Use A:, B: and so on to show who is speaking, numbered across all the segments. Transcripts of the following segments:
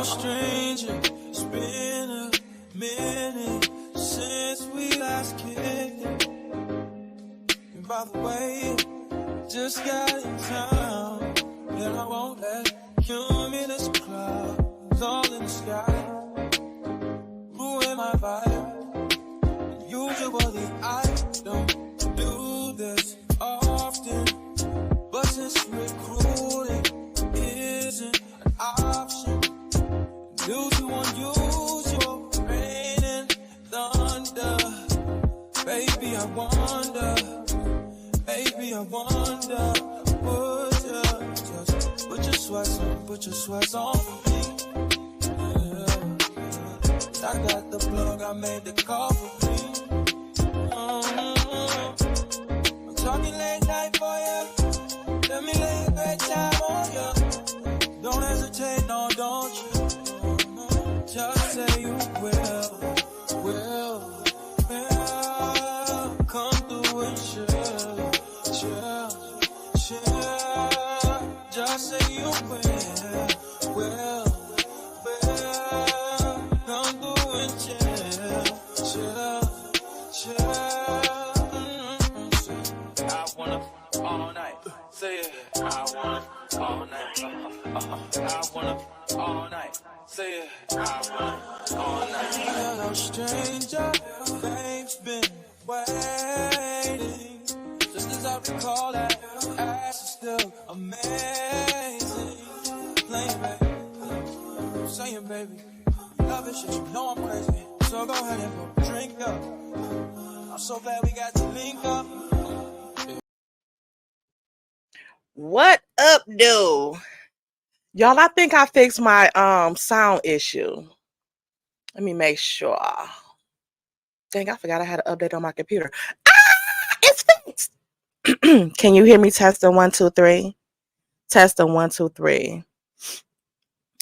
A: no stranger. It's been a minute since we last kicked it. And by the way, just got in town, and I won't let cumulus clouds all in the sky ruin my vibe. Usually I don't do this often, but since recruiting isn't an option due to unusual rain and thunder, baby, I wonder, would you just put your sweats on for me? Yeah. I got the plug, I made the call for me. I'm talking late night for you. Let me lay a great time on you. Don't hesitate, no, don't you? Just say you will. Come through and chill. Just say you will. Come through and chill. I wanna all night. Say it. I wanna all night. I wanna all night. Say it. I wanna all night. Hello, stranger. Fame's been waiting. Just as I recall that ass is still amazing. Playing, baby. Saying, baby. Love it, shit. You know I'm crazy. So go ahead and put a drink up. I'm so glad we got to link up.
B: What up, dude? Y'all, I think I fixed my sound issue. Let me make sure. Dang, I forgot I had an update on my computer. It's fixed. Can you hear me? Testing 1 2 3. Testing 1 2 3.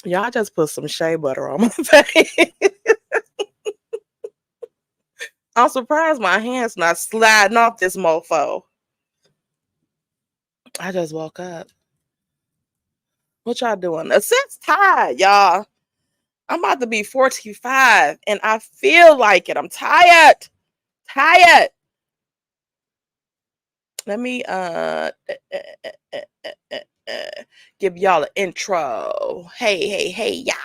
B: Y'all just put some shea butter on my face. I'm surprised my hand's not sliding off this mofo. I just woke up. What y'all doing? The set's tired, y'all. I'm about to be 45 and I feel like it. I'm tired. Let me give y'all an intro. Hey, y'all.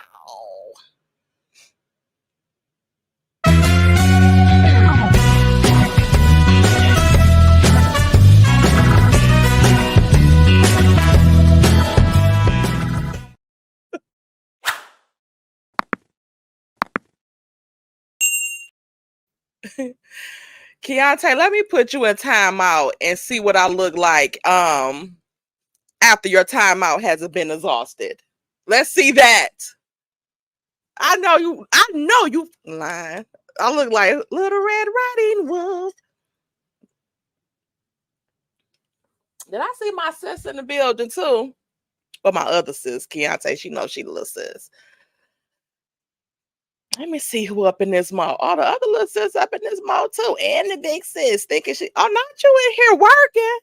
B: Keontae, let me put you in timeout and see what I look like after your timeout hasn't been exhausted. Let's see that. I know you lying. I look like Little Red Riding Wolf. Did I see my sis in the building too? But my other sis, Keontae, she knows she the little sis. Let me see who up in this mall. All the other little sis up in this mall too. And the big sis thinking not you in here working.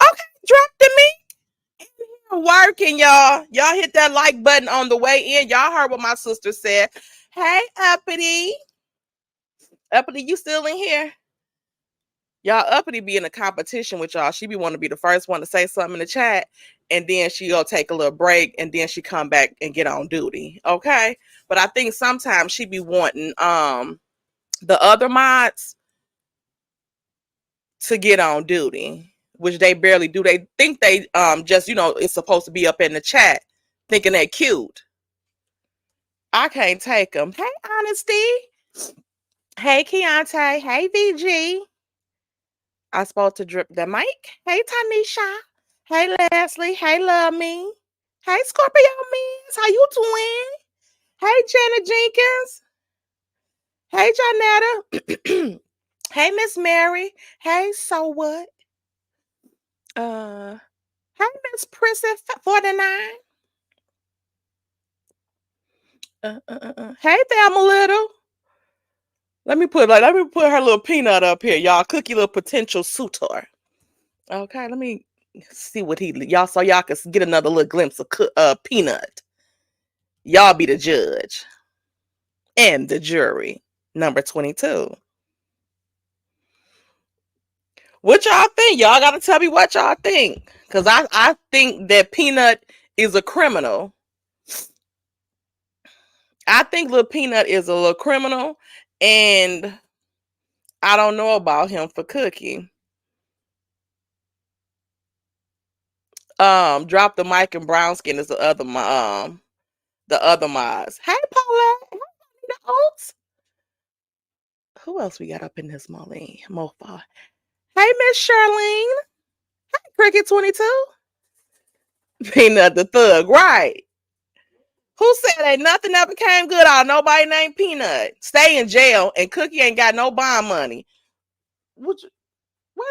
B: Okay, drop the meat. In here working, y'all. Y'all hit that like button on the way in. Y'all heard what my sister said. Hey, Uppity. Uppity, you still in here? Y'all, Uppity be in a competition with y'all. She be wanting to be the first one to say something in the chat. And then she go take a little break. And then she come back and get on duty. Okay? But I think sometimes she be wanting the other mods to get on duty, which they barely do. They think they just, it's supposed to be up in the chat, thinking they're cute. I can't take them. Hey, Honesty. Hey, Keontae. Hey, VG. I supposed to drip the mic. Hey, Tanisha. Hey, Leslie. Hey, Love Me. Hey, Scorpio Means. How you doing? Hey, Jenna Jenkins. Hey, Janetta. Hey, Miss Mary. Hey, so what? Hey, Miss Prissy 49. Hey, Thelma Little. Let me put her little peanut up here, y'all. Cookie little potential suitor. Okay, let me see what y'all so y'all can get another little glimpse of peanut. Y'all be the judge and the jury. Number 22. What y'all think? Y'all gotta tell me what y'all think. Cause I think that Peanut is a criminal. I think Lil Peanut is a little criminal, and I don't know about him for Cookie. Drop the mic and brown skin is the other mods. Hey Paulette, hey the Oats. Who else we got up in this mofo? Hey Miss Charlene. Hey Cricket 22. Peanut the thug, right? Who said ain't nothing ever came good out of nobody named Peanut? Stay in jail and Cookie ain't got no bond money. Wait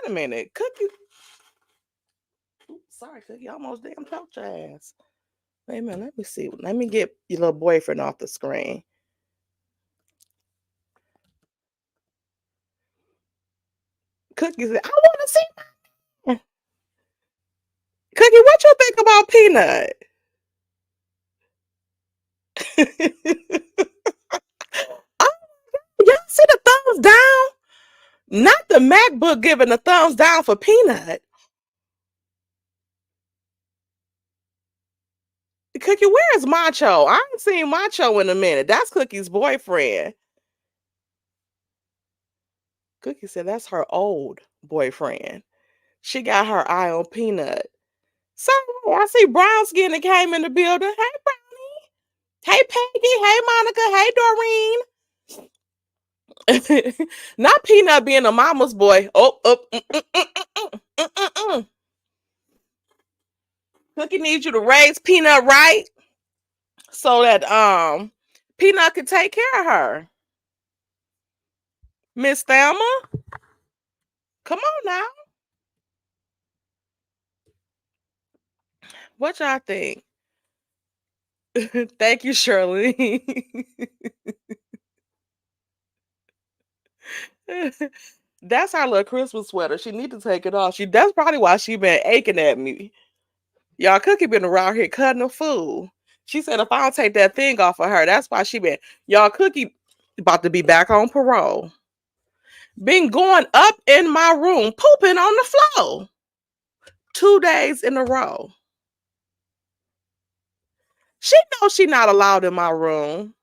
B: a minute, Cookie. Oops, sorry, Cookie, almost damn choked your ass. Wait a minute, let me see. Let me get your little boyfriend off the screen. Cookie said, I want to see my Cookie, what you think about Peanut? Oh, y'all see the thumbs down? Not the MacBook giving a thumbs down for Peanut. Cookie, where is Macho? I ain't seen Macho in a minute. That's Cookie's boyfriend. Cookie said that's her old boyfriend. She got her eye on Peanut. So I see brown skin that came in the building. Hey, Brownie. Hey, Peggy. Hey, Monica. Hey, Doreen. Not Peanut being a mama's boy. Cookie needs you to raise Peanut right so that Peanut can take care of her. Miss Thelma, come on now. What y'all think? Thank you, Shirley. That's our little Christmas sweater. She need to take it off. That's probably why she been aching at me. Y'all, Cookie been around here cutting a fool. She said if I don't take that thing off of her, that's why she been. Y'all, Cookie about to be back on parole. Been going up in my room, pooping on the floor 2 days in a row. She knows she not allowed in my room.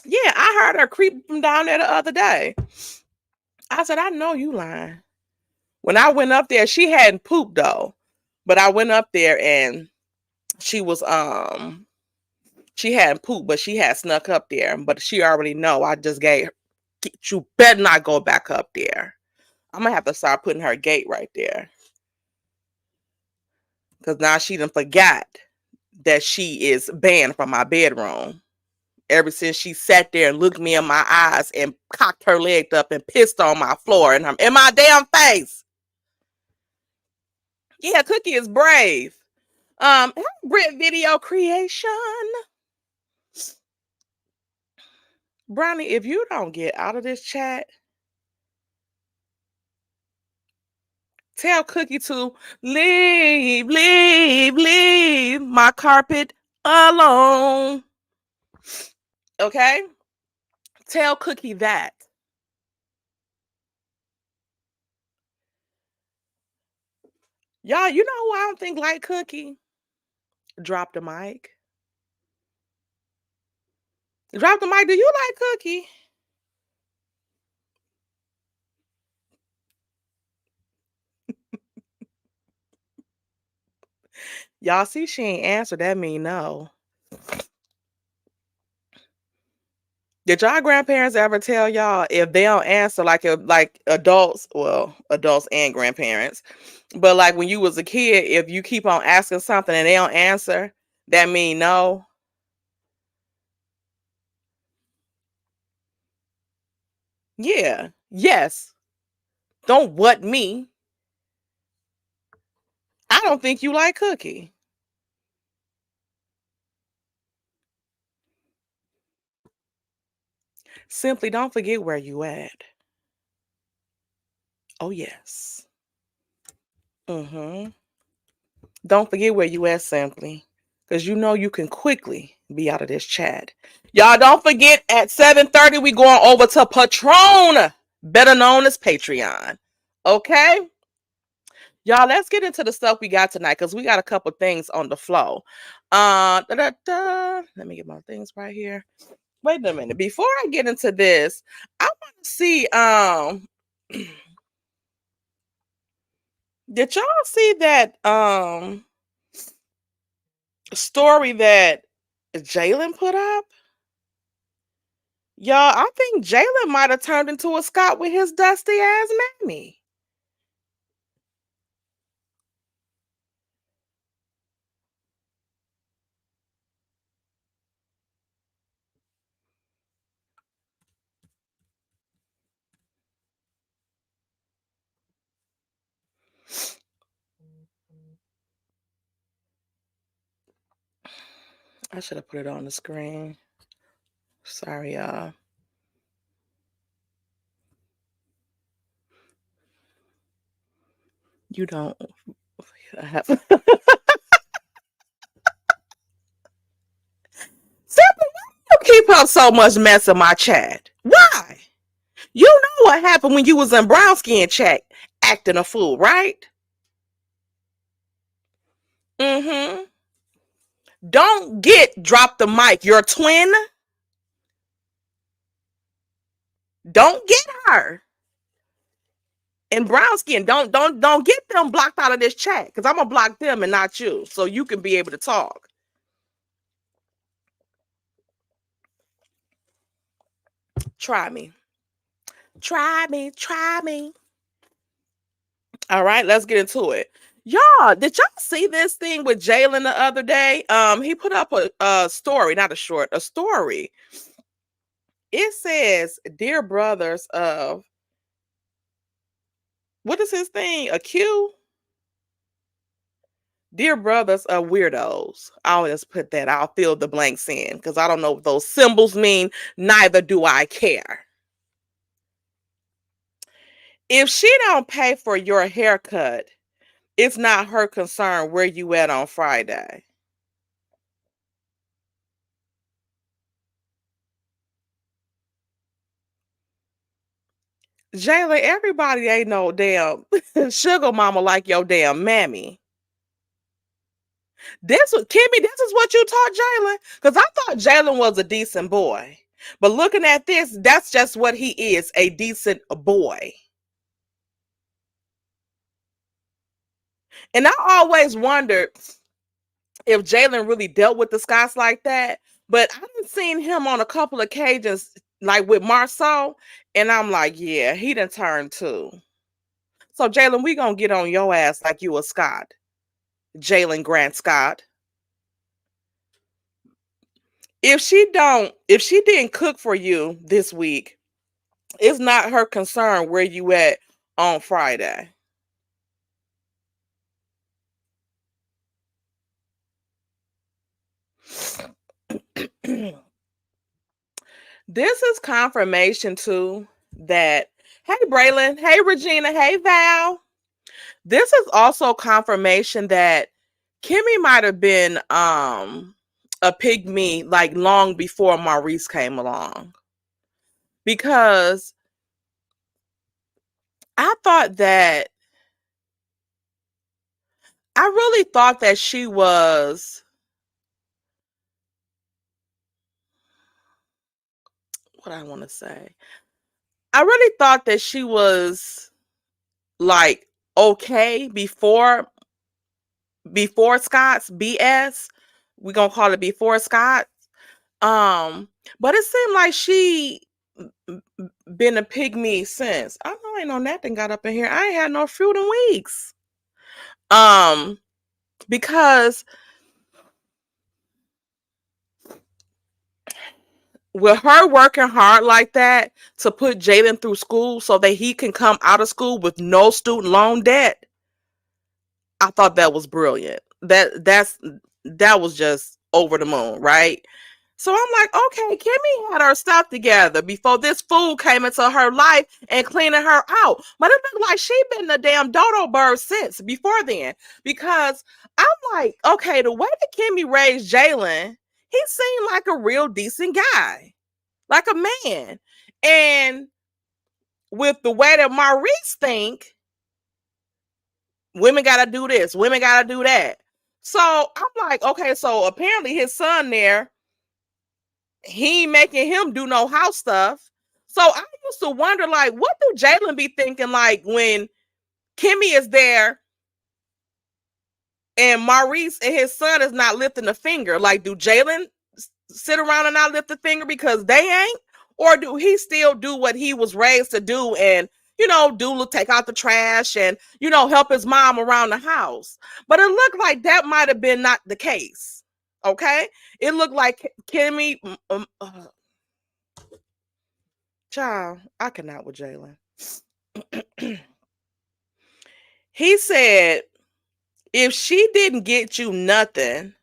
B: Yeah, I heard her creep from down there the other day. I said, I know you lying. When I went up there, she hadn't pooped though. But I went up there and she was she hadn't pooped, but she had snuck up there. But she already know. I just gave her, you better not go back up there. I'm gonna have to start putting her gate right there. Cause now she done forgot that she is banned from my bedroom. Ever since she sat there and looked me in my eyes and cocked her leg up and pissed on my floor and in my damn face. Yeah, Cookie is brave. Brit video creation. Brownie, if you don't get out of this chat, tell Cookie to leave my carpet alone. Okay? Tell Cookie that. Y'all, you know who I don't think like Cookie? Drop the mic. Drop the mic. Do you like Cookie? Y'all see she ain't answered. That mean no. Did y'all grandparents ever tell y'all if they don't answer like adults, well, adults and grandparents, but like when you was a kid, if you keep on asking something and they don't answer, that mean no? Yeah. Yes. Don't what me. I don't think you like Cookie. Simply don't forget where you at. Oh yes. Mm-hmm. Don't forget where you at, Simply, because you know you can quickly be out of this chat. Y'all don't forget at 7:30 we going over to Patron, better known as Patreon. Okay? Y'all, let's get into the stuff we got tonight because we got a couple things on the flow. Let me get my things right here. Wait a minute. Before I get into this, I want to see did y'all see that story that Jaylen put up? Y'all, I think Jaylen might have turned into a Scott with his dusty ass mammy. I should have put it on the screen. Sorry, y'all. You don't have Simple, why you keep up so much mess in my chat? Why? You know what happened when you was in brown skin chat acting a fool, right? Mm-hmm. Don't drop the mic. Your twin. Don't get her. And brown skin, don't get them blocked out of this chat because I'm gonna block them and not you, so you can be able to talk. Try me. Try me. Try me. All right, let's get into it. Y'all, did y'all see this thing with Jaylen the other day? He put up a story, not a short, a story. It says, "Dear brothers of," what is his thing? A Q? Dear brothers of weirdos. I'll just put that. I'll fill the blanks in because I don't know what those symbols mean. Neither do I care. If she don't pay for your haircut, it's not her concern where you at on Friday. Jaylen, everybody ain't no damn sugar mama like your damn mammy. Kimmy, this is what you taught Jaylen? Because I thought Jaylen was a decent boy. But looking at this, that's just what he is, a decent boy. And I always wondered if Jaylen really dealt with the Scots like that. But I've seen him on a couple of occasions, like with Marceau, and I'm like, yeah, he done turned too. So Jaylen, we gonna get on your ass like you a Scott. Jaylen Grant Scott. If she didn't cook for you this week, it's not her concern where you at on Friday. This is confirmation too that, hey Braylon, hey Regina, hey Val. This is also confirmation that Kimmy might have been a pygmy like long before Maurice came along. Because I really thought that she was, what I want to say. I really thought that she was like okay before Scott's BS. We're gonna call it before Scott. But it seemed like she been a pygmy since. I know ain't no nothing got up in here. I ain't had no fruit in weeks. Because with her working hard like that to put Jaylen through school so that he can come out of school with no student loan debt, I thought that was brilliant. That was just over the moon, right? So I'm like, okay, Kimmy had her stuff together before this fool came into her life and cleaning her out. But it looked like she been the damn dodo bird since before then. Because I'm like, okay, the way that Kimmy raised Jaylen, he seemed like a real decent guy, like a man. And with the way that Maurice think, women gotta do this, women gotta do that. So I'm like, okay, so apparently his son there, he ain't making him do no house stuff. So I used to wonder, like, what do Jaylen be thinking, like, when Kimmy is there and Maurice and his son is not lifting a finger? Like, do Jaylen sit around and not lift a finger because they ain't? Or do he still do what he was raised to do and, take out the trash and, help his mom around the house? But it looked like that might have been not the case. Okay? It looked like Kimmy... child, I cannot with Jaylen. He said, if she didn't get you nothing,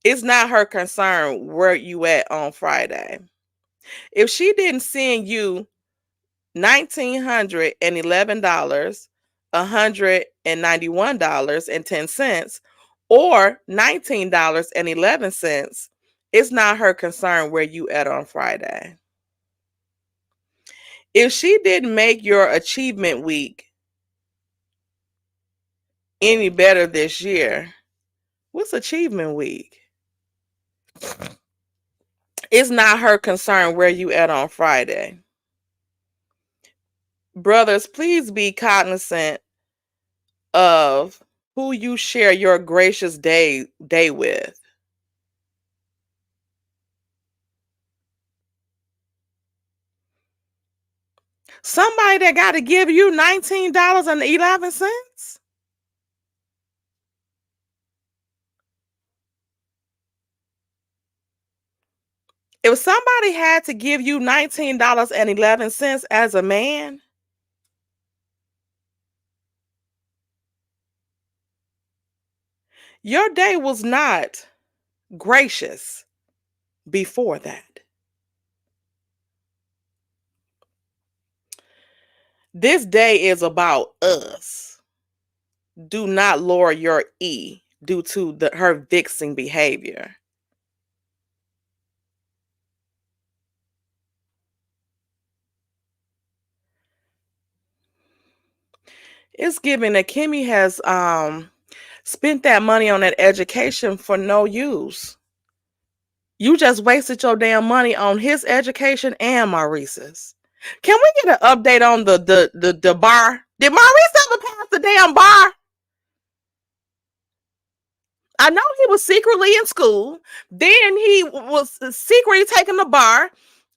B: it's not her concern where you at on Friday. If she didn't send you $1,911, $191.10, or $19.11, it's not her concern where you at on Friday. If she didn't make your achievement week any better this year, what's achievement week? It's not her concern where you at on Friday. Brothers, please be cognizant of who you share your gracious day with. Somebody that got to give you $19.11? If somebody had to give you $19.11 as a man, your day was not gracious before that. This day is about us. Do not lower your E due to her vixen behavior. It's given that Kimmy has spent that money on that education for no use. You just wasted your damn money on his education and Maurice's. Can we get an update on the bar? Did Maurice ever pass the damn bar? I know he was secretly in school. Then he was secretly taking the bar,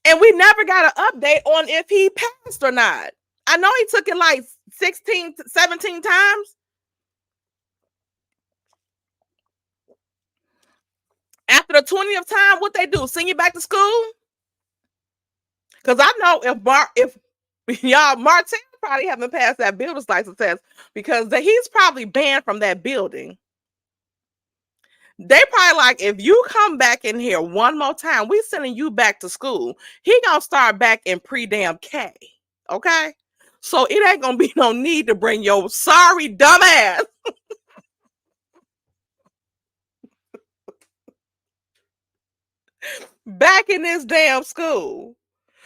B: and we never got an update on if he passed or not. I know he took it like 16, 17 times. After the 20th time, what they do? Send you back to school? Because I know if y'all, Martin probably haven't passed that builder's license test because he's probably banned from that building. They probably like, if you come back in here one more time, we sending you back to school. He gonna start back in pre-damn K. Okay? So it ain't gonna be no need to bring your sorry dumb ass back in this damn school.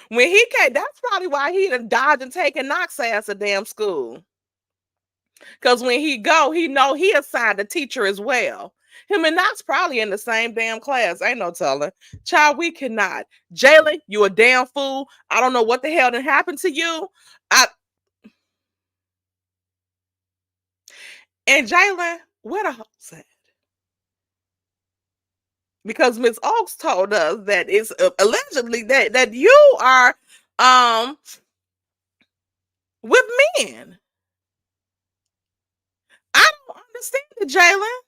B: When he came, that's probably why he done dodged and taken Knox ass a damn school. Because when he go, he know he assigned a teacher as well. Him and Knox probably in the same damn class. Ain't no telling. Child, we cannot. Jaylen, you a damn fool. I don't know what the hell done happened to you. And Jaylen, where the hoes at? Because Miss Oaks told us that it's allegedly that you are with men. I don't understand it, Jaylen.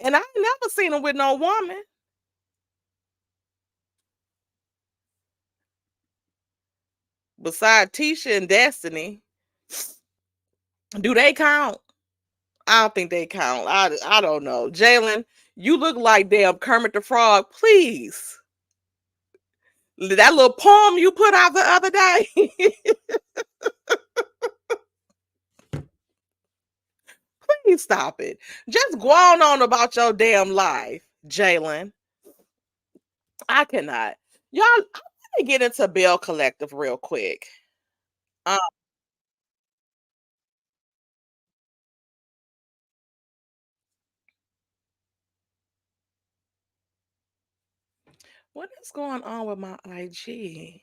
B: And I ain't never seen him with no woman. Besides Tisha and Destiny. Do they count? I don't think they count. I don't know. Jaylen, You look like damn Kermit the Frog. Please. That little poem you put out the other day. Please stop it. Just go on about your damn life, Jaylen. I cannot. Y'all, I want to get into Belle Collective real quick. Um, what is going on with my IG?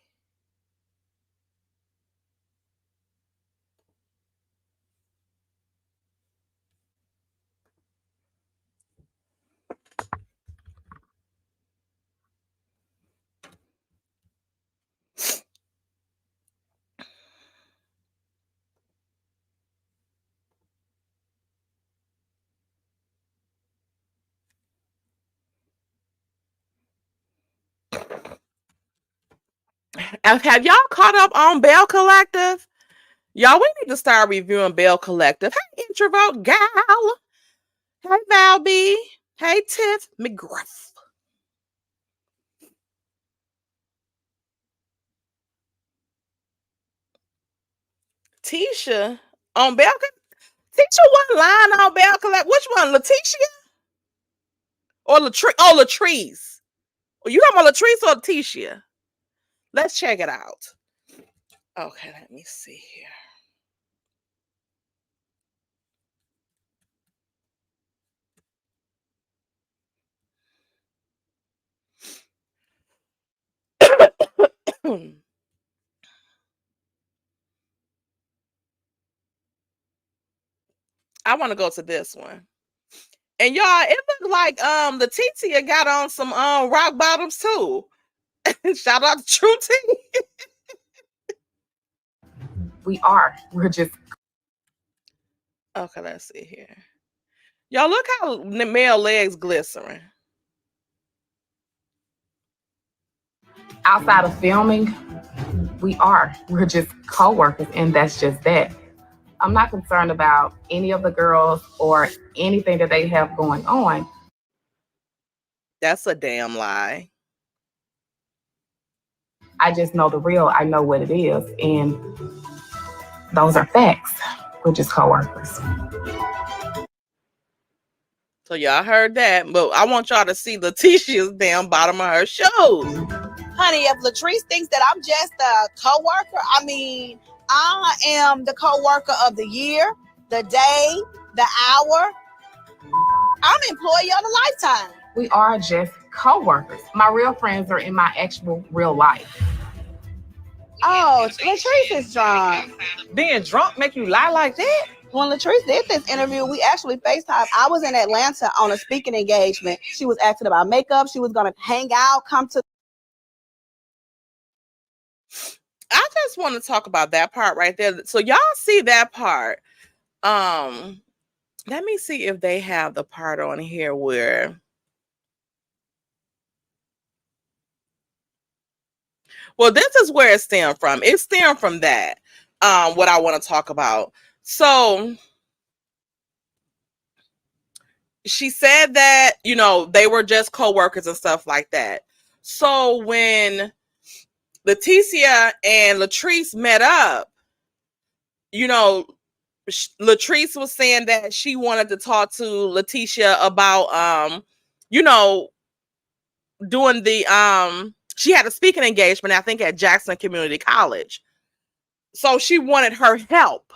B: Have y'all caught up on Belle Collective? Y'all, we need to start reviewing Belle Collective. Hey, introvert gal. Hey, Val B. Hey, Tiff McGruff. Tisha on Belle Collective. Tisha wasn't lying on Belle Collective. Which one, Letitia or Latrice? Oh, Latrice. You talking about Latrice or Letitia? Let's check it out. Okay, let me see here. I want to go to this one. And y'all, it looked like Letitia got on some rock bottoms too. Shout out to True T.
C: We're just
B: Okay, let's see here. Y'all look how the male legs glistering.
C: outside of filming. We're just co-workers, and that's just that. I'm not concerned about any of the girls or anything that they have going on.
B: That's a damn lie.
C: I just know the real. I know what it is, and those are facts. We're just co-workers.
B: So y'all heard that, but I want y'all to see Letitia's damn bottom of her shoes.
D: Honey, if Latrice thinks that I'm just a co-worker, I mean, I am the co-worker of the year, the day, the hour. I'm employee of the lifetime.
C: We are just co-workers. My real friends are in my actual real life.
D: Oh, Latrice is drunk.
E: Being drunk make you lie like that?
D: When Latrice did this interview, we actually FaceTime. I was in Atlanta on a speaking engagement. She was asking about makeup. She was going to hang out, come to.
B: I just want to talk about that part right there. So y'all see that part. Let me see if they have the part on here where. Well, this is where it stemmed from. It stemmed from that. What I want to talk about. So she said that, you know, they were just co-workers and stuff like that. So when Leticia and Latrice met up, you know, Latrice was saying that she wanted to talk to Leticia about, you know, doing the, she had a speaking engagement, I think, at Jackson Community College. So she wanted her help.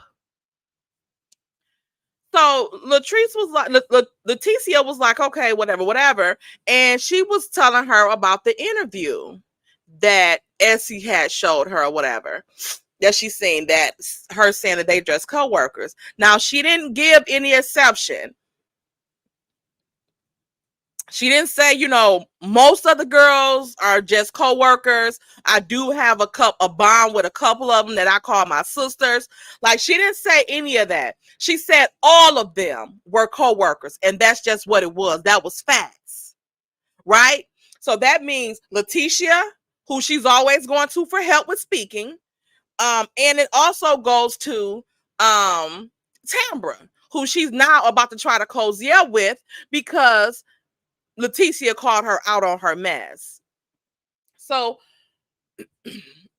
B: So Latrice was like, Leticia was like, okay, whatever. And she was telling her about the interview that Essie had showed her or whatever. That she's saying that her saying that they just co-workers. Now, she didn't give any exception. She didn't say, you know, most of the girls are just co-workers. I do have a bond with a couple of them that I call my sisters. Like, she didn't say any of that. She said all of them were co-workers, and that's just what it was. That was facts, right? So that means Leticia, who she's always going to for help with speaking, and it also goes to Tambra, who she's now about to try to cozy up with because Leticia called her out on her mess. So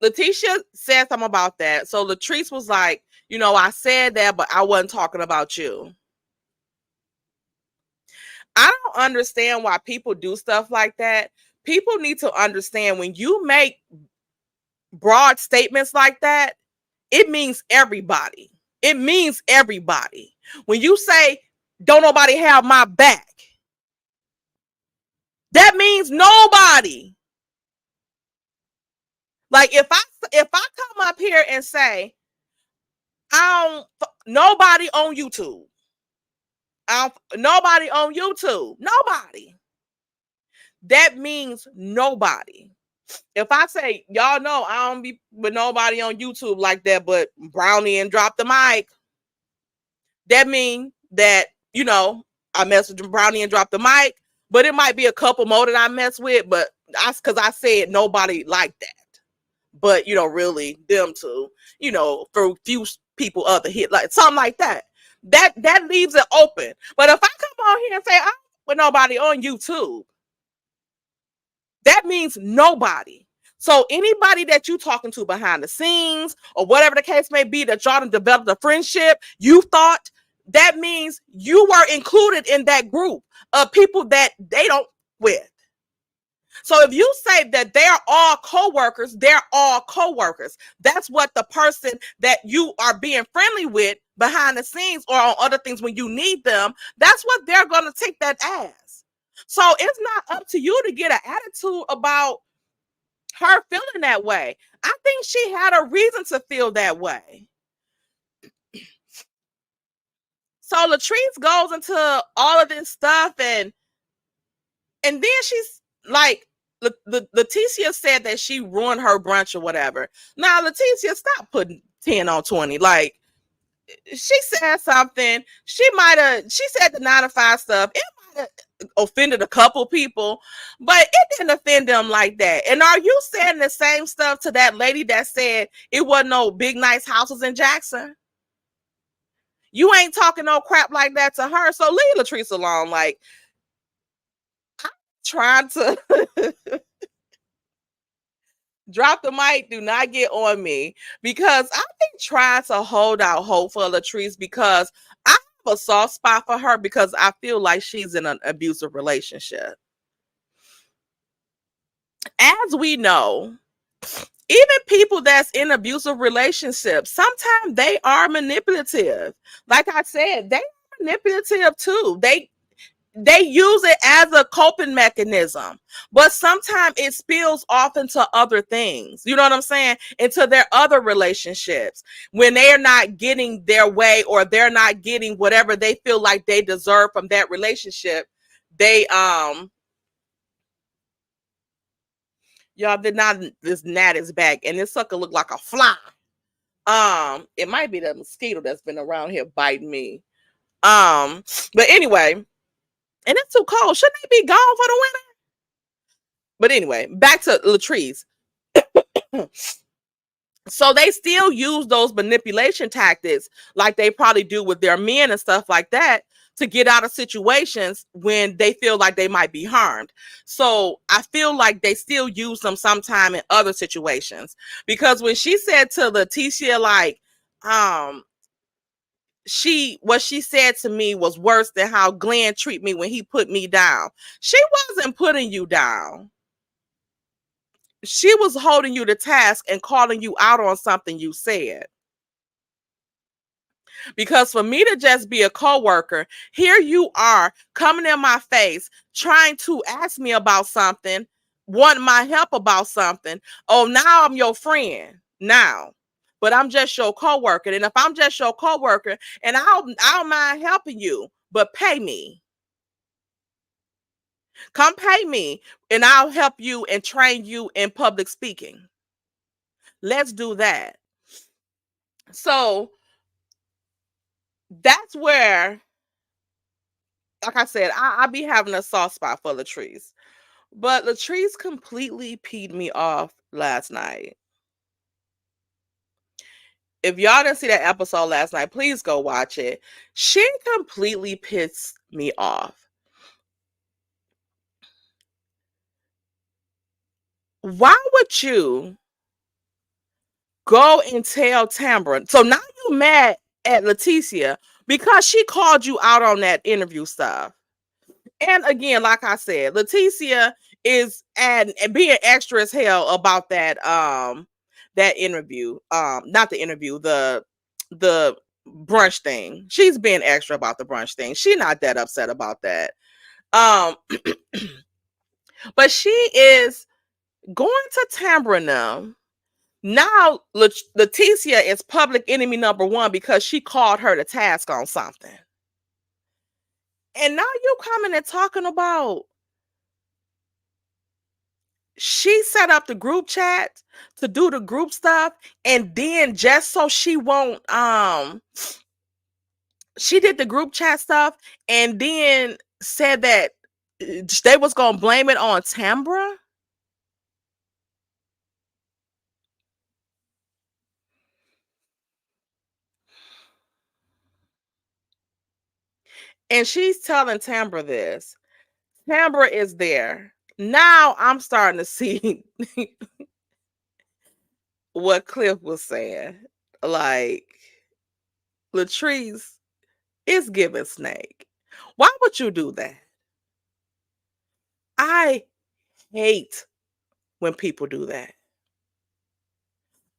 B: Leticia said something about that. So Latrice was like, you know, I said that, but I wasn't talking about you. I don't understand why people do stuff like that. People need to understand when you make broad statements like that, it means everybody. It means everybody. When you say, don't nobody have my back, that means nobody. Like if I come up here and say, nobody on YouTube. Nobody on YouTube. Nobody. That means nobody. If I say, y'all know I don't be with nobody on YouTube like that, but Brownie and Drop the Mic, that means that, you know, I mess with Brownie and Drop the Mic, but it might be a couple more that I mess with, but that's because I said nobody like that. But, you know, really them two, you know, for a few people other hit, like something like that. That leaves it open. But if I come on here and say, I'm with nobody on YouTube, that means nobody. So anybody that you talking to behind the scenes or whatever the case may be that y'all done developed a friendship, you thought, that means you were included in that group of people that they don't with. So if you say that they're all co-workers, they're all co-workers. That's what the person that you are being friendly with behind the scenes or on other things when you need them, that's what they're going to take that as. So it's not up to you to get an attitude about her feeling that way. I think she had a reason to feel that way. So Latrice goes into all of this stuff and then she's like, Leticia said that she ruined her brunch or whatever. Now, Leticia, stop putting 10 on 20. Like, she said something. She said the 9 to 5 stuff. It might have offended a couple people, but it didn't offend them like that. And are you saying the same stuff to that lady that said it wasn't no big, nice houses in Jackson? You ain't talking no crap like that to her. So leave Latrice alone. Like, I'm trying to Drop the Mic, do not get on me, because I've been trying to hold out hope for Latrice because I have a soft spot for her because I feel like she's in an abusive relationship. As we know, even people that's in abusive relationships, sometimes they are manipulative. Like I said, they are manipulative too. They use it as a coping mechanism, but sometimes it spills off into other things. You know what I'm saying? Into their other relationships when they are not getting their way or they're not getting whatever they feel like they deserve from that relationship. They y'all did not. This gnat is back, and this sucker look like a fly. It might be the mosquito that's been around here biting me. But anyway, and it's too cold. Shouldn't they be gone for the winter? But anyway, back to Latrice. So they still use those manipulation tactics like they probably do with their men and stuff like that to get out of situations when they feel like they might be harmed. So I feel like they still use them sometime in other situations, because when she said to Leticia, like, what she said to me was worse than how Glenn treated me when he put me down. She wasn't putting you down. She was holding you to task and calling you out on something you said. Because for me to just be a coworker, here you are coming in my face, trying to ask me about something, wanting my help about something. Oh, now I'm your friend now, but I'm just your coworker. And if I'm just your coworker, and I'll mind helping you, but pay me. Come pay me and I'll help you and train you in public speaking. Let's do that. So that's where, like I said, I be having a soft spot for Latrice. But Latrice completely peed me off last night. If y'all didn't see that episode last night, please go watch it. She completely pissed me off. why would you go and tell Tambra? So now you mad at Leticia because she called you out on that interview stuff. And again, like I said, Leticia is and being extra as hell about that interview. Not the interview, the brunch thing. She's being extra about the brunch thing. She's not that upset about that. Um, but she is going to Tambra now. Now Leticia is public enemy number one because she called her to task on something. And now you coming and talking about she set up the group chat to do the group stuff, and then just so she won't she did the group chat stuff and then said that they was gonna blame it on Tambra. And she's telling Tambra this. Tambra is there. Now I'm starting to see what Cliff was saying. Like, Latrice is giving snake. Why would you do that? I hate when people do that.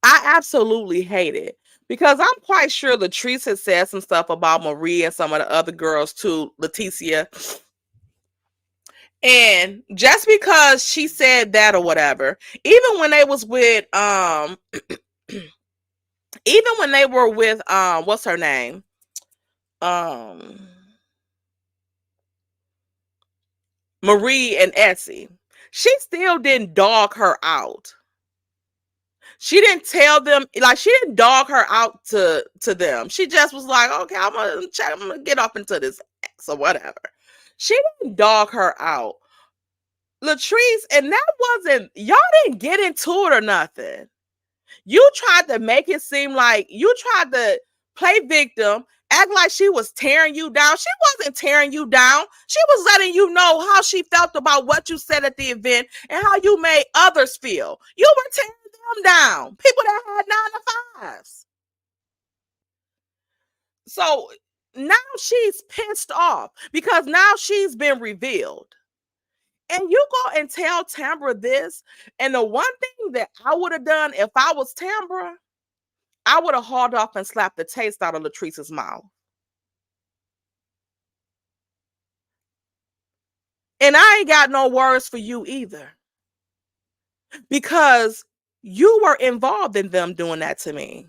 B: I absolutely hate it because I'm quite sure Latrice has said some stuff about Marie and some of the other girls too, Leticia. And just because she said that or whatever, even when they was with even when they were with what's her name? Marie and Essie, she still didn't dog her out. She didn't tell them, like, she didn't dog her out to them. She just was like, okay, I'm gonna get up into this X or whatever. She didn't dog her out. Latrice, and that wasn't, y'all didn't get into it or nothing. You tried to make it seem like you tried to play victim, act like she was tearing you down. She wasn't tearing you down. She was letting you know how she felt about what you said at the event and how you made others feel. You were tearing them down. People that had 9 to 5s. So now she's pissed off because now she's been revealed. And you go and tell Tambra this. And the one thing that I would have done if I was Tambra, I would have hauled off and slapped the taste out of Latrice's mouth. And I ain't got no words for you either. Because you were involved in them doing that to me.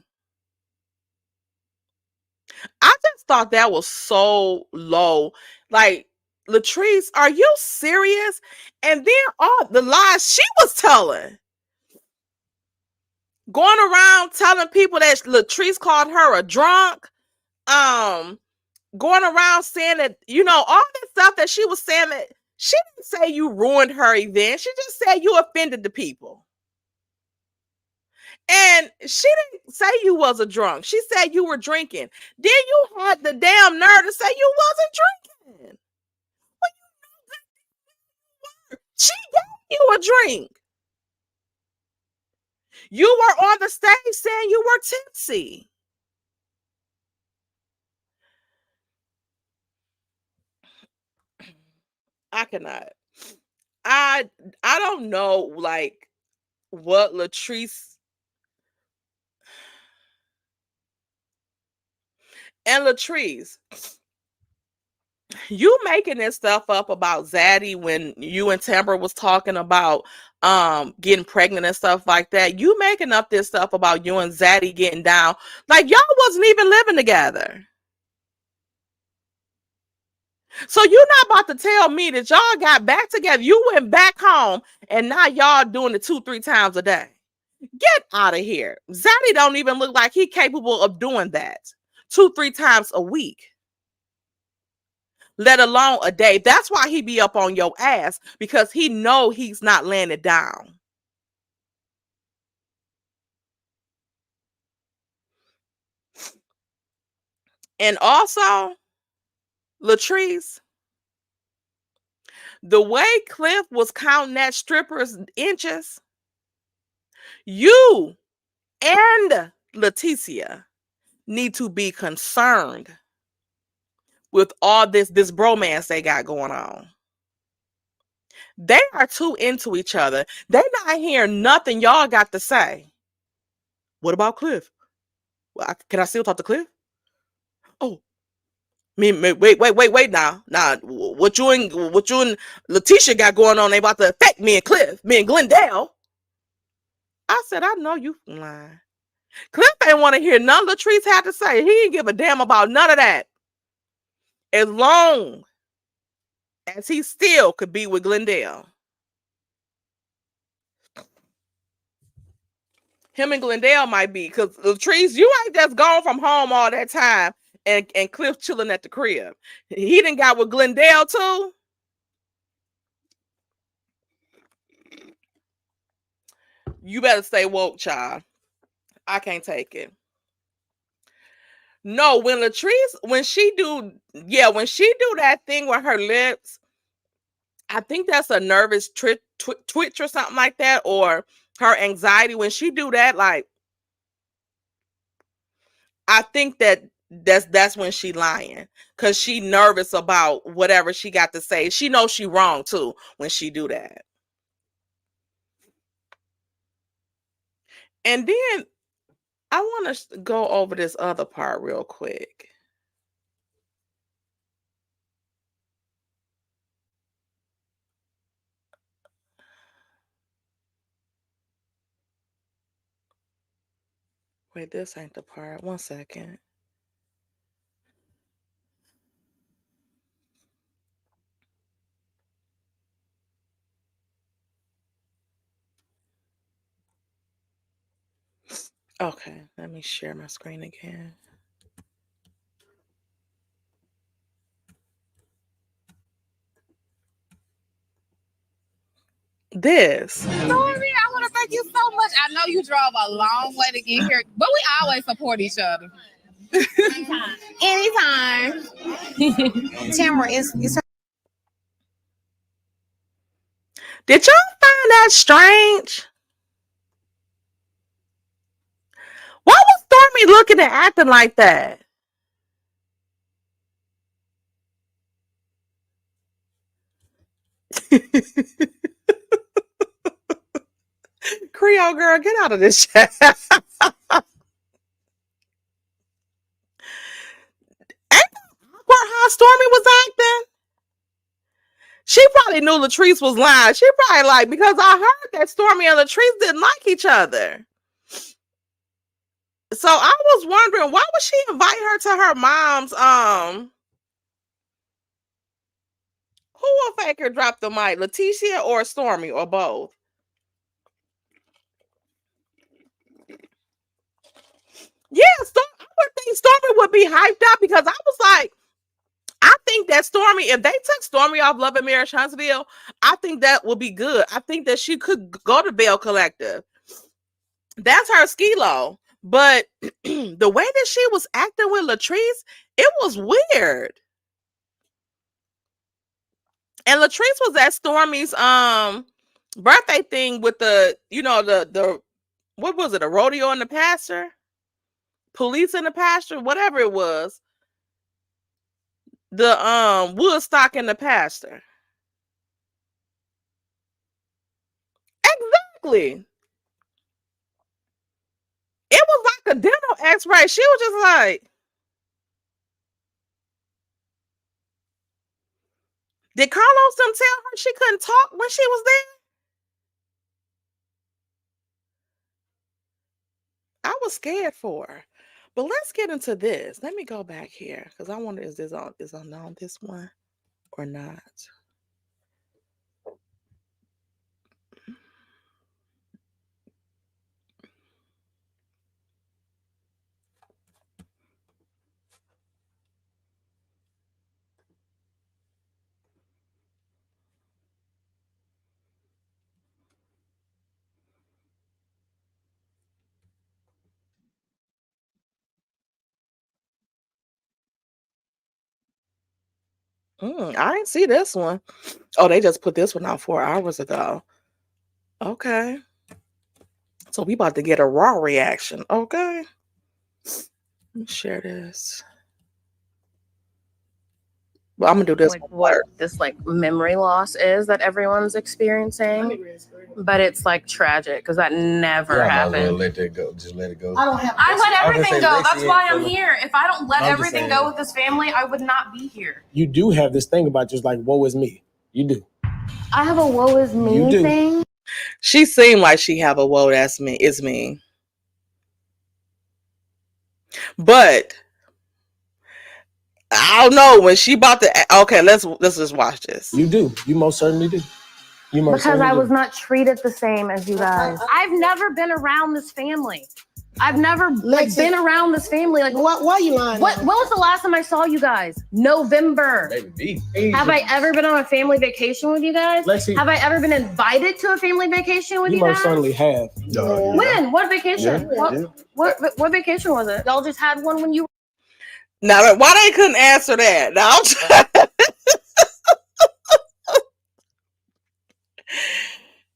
B: I just thought that was so low. Like, Latrice, are you serious? And then all the lies she was telling. Going around telling people that Latrice called her a drunk. Going around saying that, all that stuff that she was saying, that she didn't say you ruined her event. She just said you offended the people. And she didn't say you was a drunk. She said you were drinking. Then you had the damn nerve to say you wasn't drinking. Well, you know that you were. She gave you a drink. You were on the stage saying you were tipsy. I cannot. I don't know, like, what Latrice and Latrice, you making this stuff up about Zaddy when you and Tambra was talking about getting pregnant and stuff like that. You making up this stuff about you and Zaddy getting down. Like, y'all wasn't even living together. So you're not about to tell me that y'all got back together. You went back home and now y'all doing it 2-3 times a day. Get out of here. Zaddy don't even look like he capable of doing that 2-3 times a week, let alone a day. That's why he be up on your ass, because he know he's not laying it down. And also, Latrice, the way Cliff was counting that stripper's inches, You and Leticia need to be concerned with all this bromance they got going on. They are too into each other. They not hearing nothing y'all got to say. What about Cliff? Well, can I still talk to Cliff? Oh, wait now. Nah, what you and Letitia got going on ain't about to affect me and Cliff, me and Glendale. I said, I know you lying. Cliff ain't want to hear none Latrice had to say. He didn't give a damn about none of that. As long as he still could be with Glendale. Him and Glendale might be, because Latrice, you ain't just gone from home all that time and Cliff chilling at the crib. He done got with Glendale too. You better stay woke, child. I can't take it. No, when Latrice, when she do that thing with her lips, I think that's a nervous twitch or something like that, or her anxiety. When she do that, like, I think that's when she lying, because she nervous about whatever she got to say. She knows she wrong too when she do that. And then I want to go over this other part real quick. Wait, this ain't the part. 1 second. Okay, let me share my screen again. This.
C: Stormi, I want to thank you so much. I know you drove a long way to get here, but we always support each other. Anytime.
D: Tamara, is
B: Did y'all find that strange? Why was Stormi looking and acting like that? Creole girl, get out of this chat. How Stormi was acting? She probably knew Latrice was lying. She probably like, because I heard that Stormi and Latrice didn't like each other. So I was wondering, why would she invite her to her mom's who will faker drop the mic? Leticia or Stormi or both? Yeah, I would think Stormi would be hyped up, because I was like, I think that Stormi, if they took Stormi off Love and Marriage Huntsville, I think that would be good. I think that she could go to Belle Collective. That's her skilo. But the way that she was acting with Latrice, it was weird. And Latrice was at Stormi's birthday thing with the what was it, a rodeo in the pasture? Police in the pasture, whatever it was. The Woodstock in the pasture. Exactly. It was like a dental x-ray. She was just like, did Carlos them tell her she couldn't talk when she was there? I was scared for her. But let's get into this. Let me go back here, because I wonder, is on this one or not? I didn't see this one. Oh, they just put this one out 4 hours ago. Okay. So we about to get a raw reaction, okay? Let me share this. Well, I'm gonna do this
F: like what this like memory loss is that everyone's experiencing, but it's like tragic because that never happened.
G: Let that go. Just let it go.
F: I let everything go. That's why I'm here. If I don't let everything go with this family, I would not be here.
H: You do have this thing about just like, woe is me. You do.
F: I have a woe is me thing.
B: She seemed like she have a woe that's me is me. But I don't know when she about to. Okay, let's just watch this.
H: You do. You most certainly do.
F: Because I was not treated the same as you guys. I've never been around this family. I've never been around this family. Like,
I: why are you lying?
F: When was the last time I saw you guys? November. Have I ever been on a family vacation with you guys? Have I ever been invited to a family vacation with you guys?
H: You most certainly have.
F: When? What vacation? What vacation was it? Y'all just had one when you.
B: Now, why they couldn't answer that? Now, I'm trying.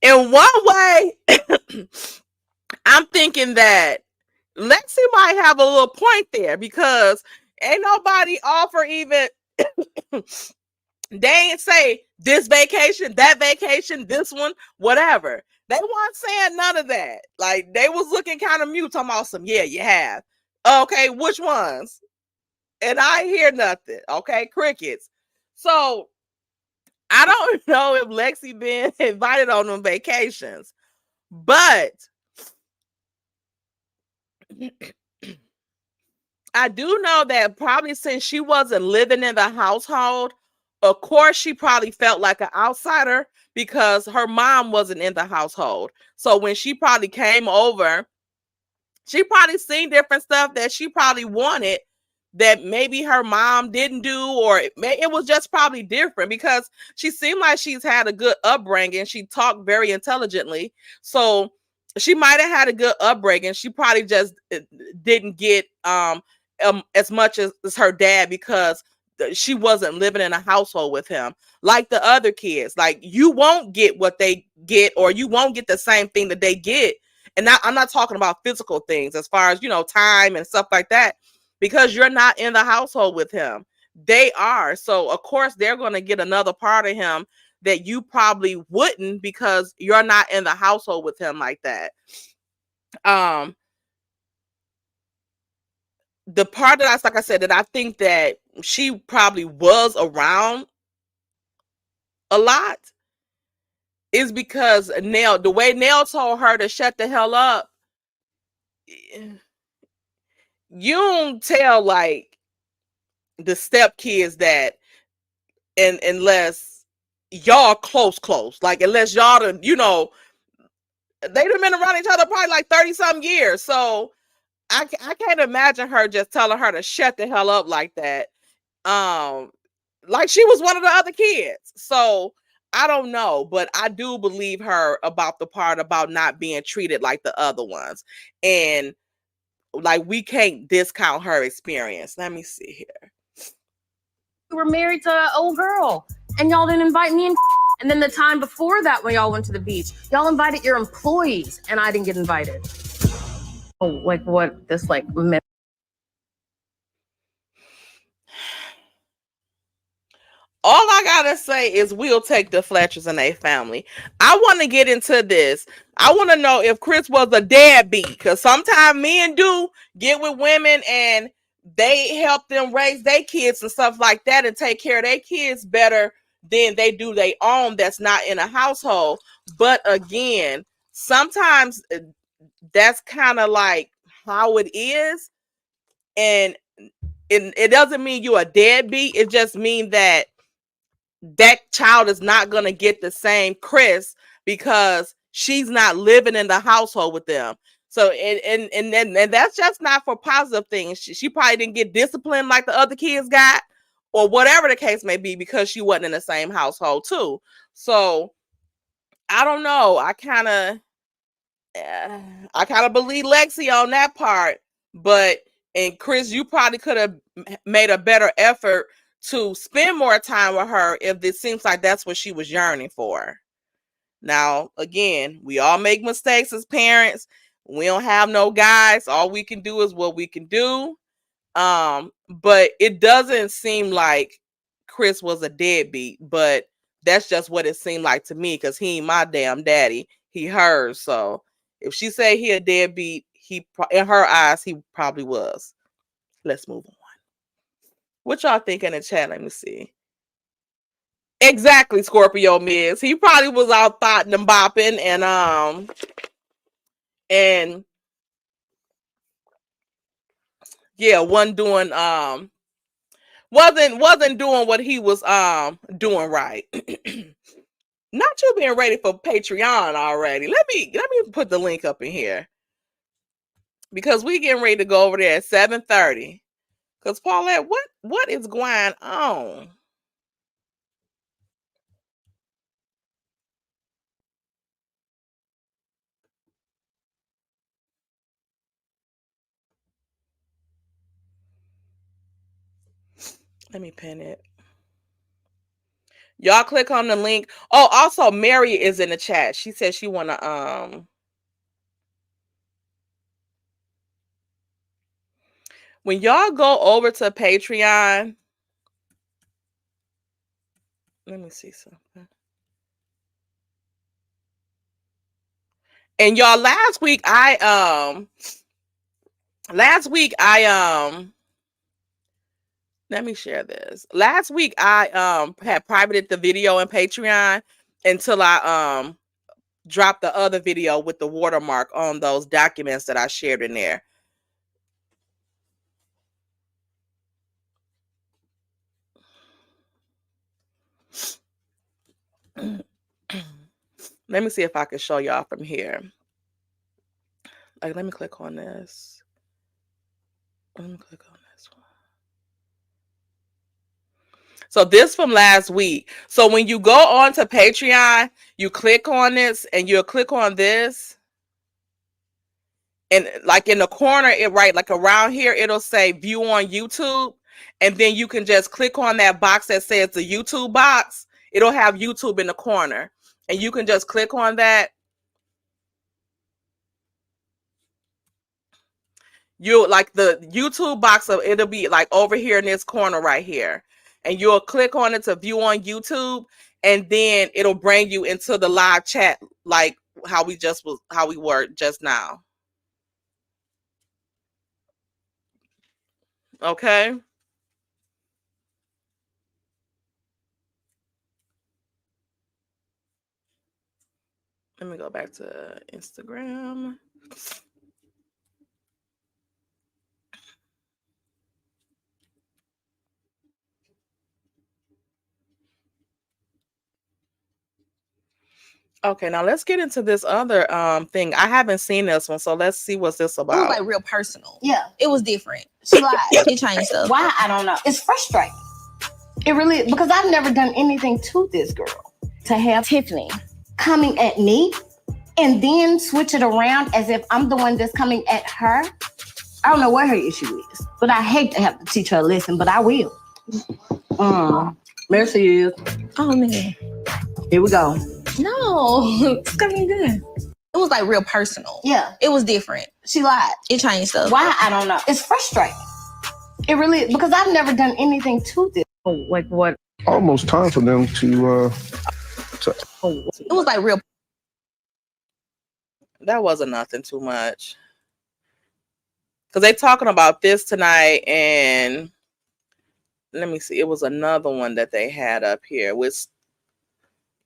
B: In one way, I'm thinking that Lexi might have a little point there because ain't nobody offer even. They ain't say this vacation, that vacation, this one, whatever. They weren't saying none of that. Like they was looking kind of mute, talking about some. Yeah, you have. Okay, which ones? And I hear nothing. Okay, crickets. So I don't know if Lexi been invited on them vacations, but I do know that probably since she wasn't living in the household, of course she probably felt like an outsider because her mom wasn't in the household. So when she probably came over, she probably seen different stuff that she probably wanted that maybe her mom didn't do, or it was just probably different because she seemed like she's had a good upbringing. She talked very intelligently. So she might have had a good upbringing. She probably just didn't get as much as her dad because she wasn't living in a household with him like the other kids. Like you won't get what they get, or you won't get the same thing that they get. And I'm not talking about physical things as far as, time and stuff like that, because you're not in the household with him. They are. So of course they're going to get another part of him that you probably wouldn't because you're not in the household with him like that. The part that like I said, that I think that she probably was around a lot is because the way Nell told her to shut the hell up, you don't tell like the stepkids that, and unless y'all close, like unless y'all done, they done been around each other probably like 30-something years. So I can't imagine her just telling her to shut the hell up like that. Like she was one of the other kids. So I don't know, but I do believe her about the part about not being treated like the other ones. And like we can't discount her experience. Let me see here.
F: You were married to an old girl and y'all didn't invite me. And then the time before that, when y'all went to the beach, y'all invited your employees and I didn't get invited. Oh, like what this like.
B: All I gotta say is we'll take the Fletchers and their family. I want to get into this. I want to know if Chris was a deadbeat, because sometimes men do get with women and they help them raise their kids and stuff like that and take care of their kids better than they do their own that's not in a household. But again, sometimes that's kind of like how it is. And it doesn't mean you're a deadbeat. It just means that child is not going to get the same Chris because she's not living in the household with them. So and that's just not for positive things. She probably didn't get disciplined like the other kids got, or whatever the case may be, because she wasn't in the same household too. So I don't know. I kind of believe Lexi on that part, and Chris, you probably could have made a better effort to spend more time with her if it seems like that's what she was yearning for. Now, again, we all make mistakes as parents, We don't have no guys. All we can do is what we can do. But it doesn't seem like Chris was a deadbeat, but that's just what it seemed like to me, because he ain't my damn daddy. He hers. So if she say he a deadbeat, he in her eyes he probably was. Let's move on. What y'all think in the chat? Let me see. Exactly, Scorpio Miz. He probably was out thotting and bopping and yeah, wasn't doing wasn't doing what he was doing right. Not you being ready for Patreon already. Let me put the link up in here, because we getting ready to go over there at 7:30. Because Paulette, what is going on? Let me pin it. Y'all click on the link. Oh, also Mary is in the chat. She said she wanna when y'all go over to Patreon, let me see something. And y'all, last week I let me share this. Last week I had privated the video in Patreon until I dropped the other video with the watermark on those documents that I shared in there. Let me see if I can show y'all from here. Like, let me click on this. Let me click on this one. So this from last week. So when you go on to Patreon, you click on this and you'll click on this. And like in the corner, it right, like around here, it'll say view on YouTube. And then you can just click on that box that says the YouTube box. It'll have YouTube in the corner. And you can just click on that. You like the YouTube box of it'll be like over here in this corner right here. And you'll click on it to view on YouTube, and then it'll bring you into the live chat like how we were just now. Okay? Let me go back to Instagram. Okay, now let's get into this other thing. I haven't seen this one, so let's see what's this about.
D: It was like real personal.
G: Yeah.
D: It was different. She lied. She changed stuff.
G: Why? I don't know. It's frustrating. It really, because I've never done anything to this girl. To have Tiffany coming at me and then switch it around as if I'm the one that's coming at her. I don't know what her issue is, but I hate to have to teach her a lesson, but I will. There she is.
D: Oh, man.
G: Here we go.
D: No, it's coming good. It was like real personal.
G: Yeah.
D: It was different.
G: She lied.
D: It changed stuff.
G: Why? I don't know. It's frustrating. It really, because I've never done anything to this.
F: Oh, like what?
I: Almost time for them to
D: It was like real.
B: That wasn't nothing too much. Because they talking about this tonight, and let me see. It was another one that they had up here with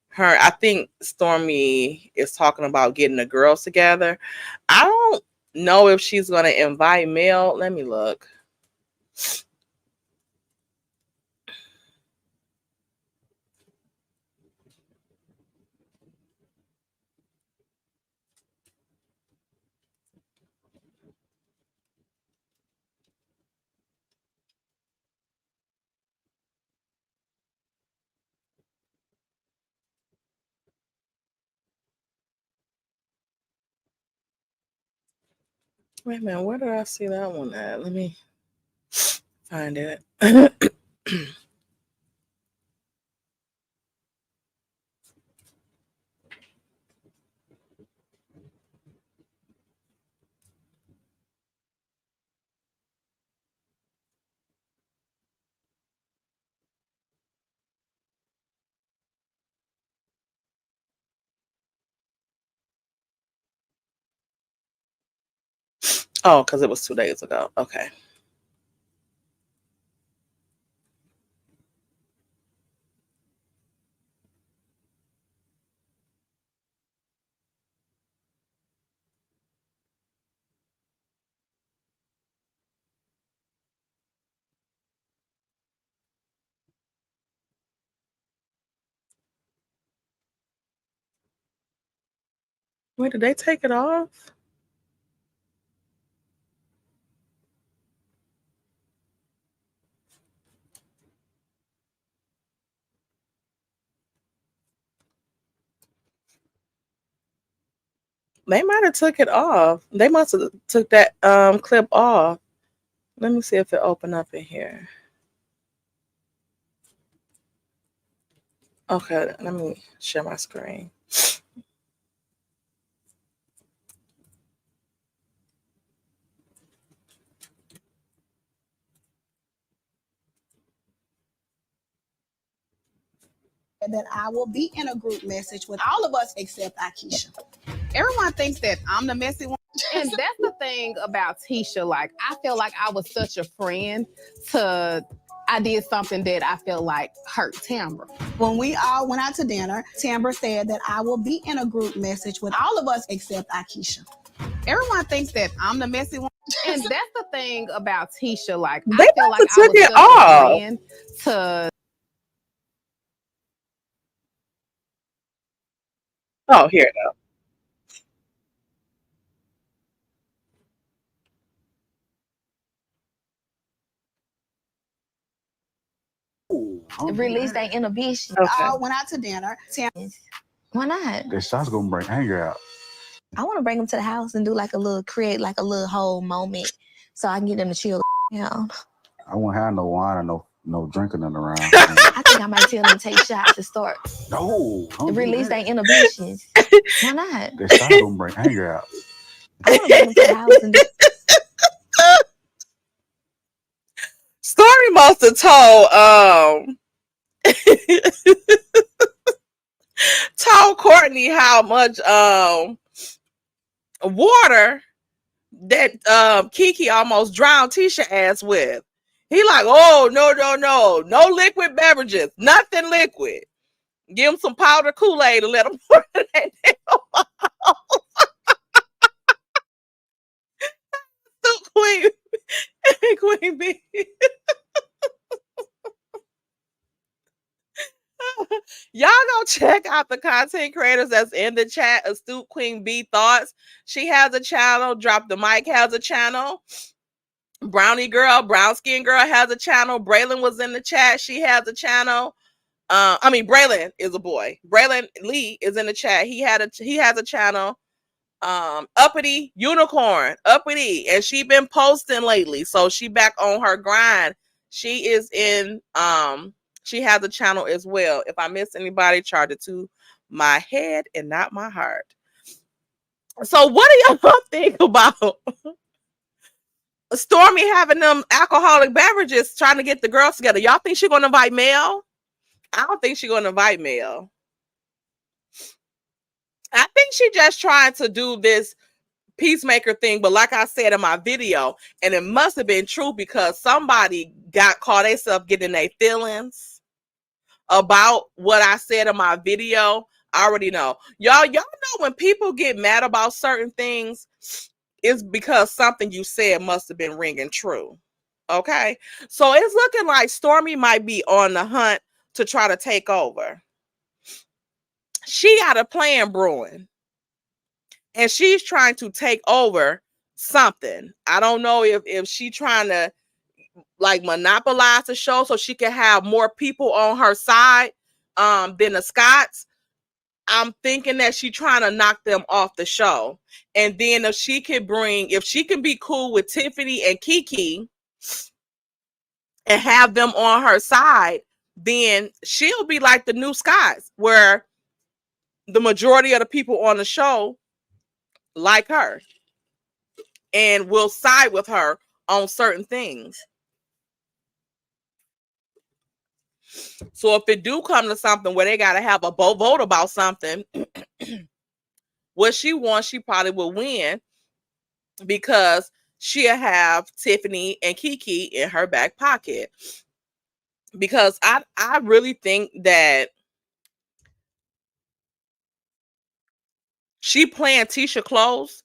B: her. I think Stormi is talking about getting the girls together. I don't know if she's going to invite Mel. Let me look. Wait a minute, where did I see that one at? Let me find it. Oh, because it was 2 days ago. Okay. Wait, did they take it off? They might have took it off. They must have took that clip off. Let me see if it opened up in here. Okay, let me share my screen.
D: That I will be in a group message with all of us except Akeisha. Everyone thinks that I'm the messy one.
C: And that's the thing about Tisha. Like, I feel like I was such a friend to, I did something that I feel like hurt Tambra.
D: When we all went out to dinner, Tambra said that I will be in a group message with all of us except Akeisha. Everyone thinks that I'm the messy one.
C: And that's the thing about Tisha. Like,
B: They
C: I feel like I
B: took
C: was
B: it
C: such
B: off.
C: a friend to.
B: Oh, here it goes.
G: Release their inhibition.
B: Okay.
D: All went out to dinner.
G: Why not?
J: That shot's gonna bring anger out.
G: I want to bring them to the house and do like a little, create like a little whole moment so I can get them to chill out.
J: I won't have no wine or no drinking them around.
G: I think I might tell them to take shots to start.
J: No, don't
G: Release their inhibitions. Why not?
J: That shot's gonna bring anger out.
G: I want to bring them to the house and do.
B: Stormi must have told Courtney how much water that Kiki almost drowned Tisha ass with. He like, oh, no liquid beverages, nothing liquid. Give him some powdered Kool-Aid and let him pour that damn out. Queen Bee. Y'all go check out the content creators that's in the chat. Astute Queen Bee Thoughts. She has a channel. Drop the Mic has a channel. Brownie Girl, Brown Skin Girl has a channel. Braylon was in the chat. She has a channel. Braylon is a boy. Braylon Lee is in the chat. He has a channel. Uppity Unicorn, Uppity, and she been posting lately, so she back on her grind. She is in she has a channel as well. If I miss anybody, charge it to my head and not my heart. So what do y'all think about Stormi having them alcoholic beverages trying to get the girls together? Y'all think she's gonna invite Mel? I don't think she's gonna invite Mel. I think she just trying to do this peacemaker thing, but like I said in my video, and it must have been true because somebody got caught themselves getting their feelings about what I said in my video. I already know. Y'all know when people get mad about certain things, it's because something you said must have been ringing true. Okay? So it's looking like Stormi might be on the hunt to try to take over. She got a plan brewing. And she's trying to take over something. I don't know if she trying to like monopolize the show so she can have more people on her side than the Scotts. I'm thinking that she's trying to knock them off the show. And then if she can be cool with Tiffany and Kiki and have them on her side, then she'll be like the new Scotts, where the majority of the people on the show like her and will side with her on certain things. So if it do come to something where they got to have a vote about something, what she wants, she probably will win, because she'll have Tiffany and Kiki in her back pocket. Because I really think that she playing Tisha close.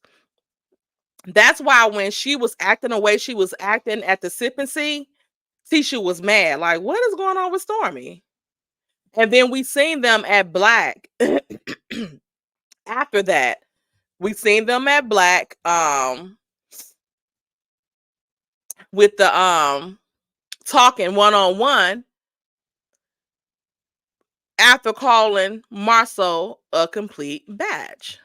B: That's why when she was acting the way she was acting at the sip and see, Tisha was mad. Like, what is going on with Stormi? And then we seen them at Black. After that, we seen them at Black with the talking one-on-one after calling Marceau a complete batch.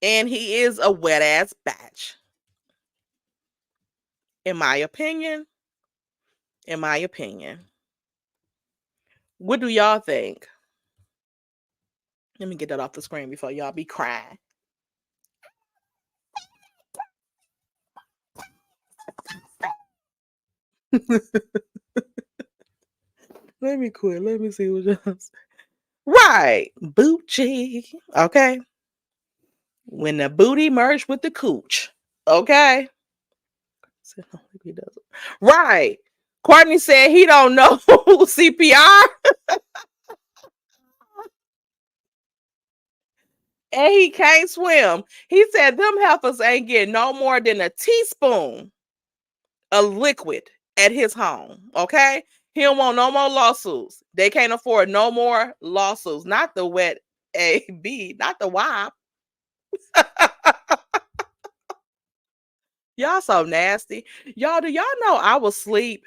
B: And he is a wet ass batch. In my opinion. In my opinion. What do y'all think? Let me get that off the screen before y'all be crying. Let me quit. Let me see what y'all say. Right. Boochie. Okay. When the booty merged with the cooch. Okay. Right. Courtney said he don't know CPR. And he can't swim. He said them heifers ain't getting no more than a teaspoon of liquid at his home. Okay. He don't want no more lawsuits. They can't afford no more lawsuits. Not the wet A-B, not the WAP. Y'all so nasty. Y'all, do y'all know I was asleep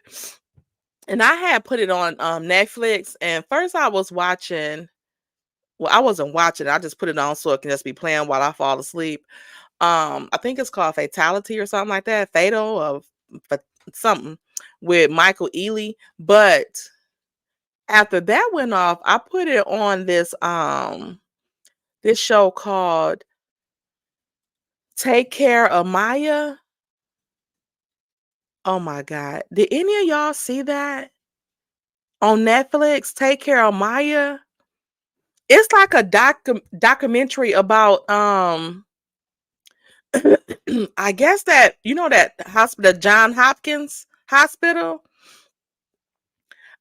B: and I had put it on Netflix, and first I was watching, well, I wasn't watching, I just put it on so it can just be playing while I fall asleep. I think it's called Fatality or something like that. Fatal or something with Michael Ealy. But after that went off, I put it on this show called Take Care of Maya. Oh my God. Did any of y'all see that? On Netflix, Take Care of Maya. It's like a documentary about I guess that, you know, that hospital, John Hopkins Hospital.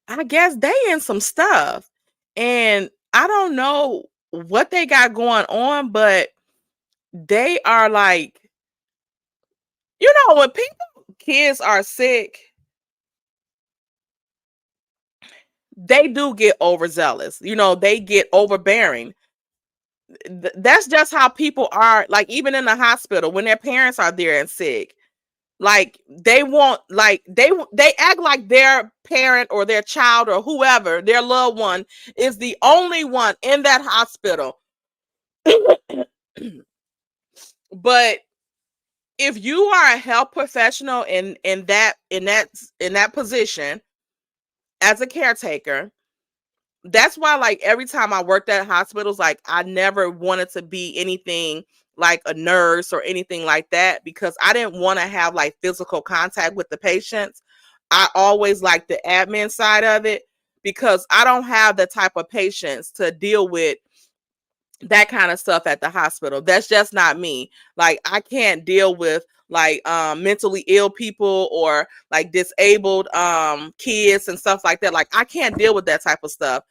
B: I guess they in some stuff. And I don't know what they got going on, but they are like, you know, when kids are sick, they do get overzealous. You know, they get overbearing. That's just how people are, like, even in the hospital when their parents are there and sick. Like, they want, like, they act like their parent or their child or whoever, their loved one, is the only one in that hospital. But if you are a health professional in that position as a caretaker, that's why, like, every time I worked at hospitals, like, I never wanted to be anything like a nurse or anything like that, because I didn't want to have like physical contact with the patients. I always liked the admin side of it, because I don't have the type of patience to deal with that kind of stuff at the hospital. That's just not me. Like, I can't deal with like mentally ill people or like disabled kids and stuff like that. Like, I can't deal with that type of stuff.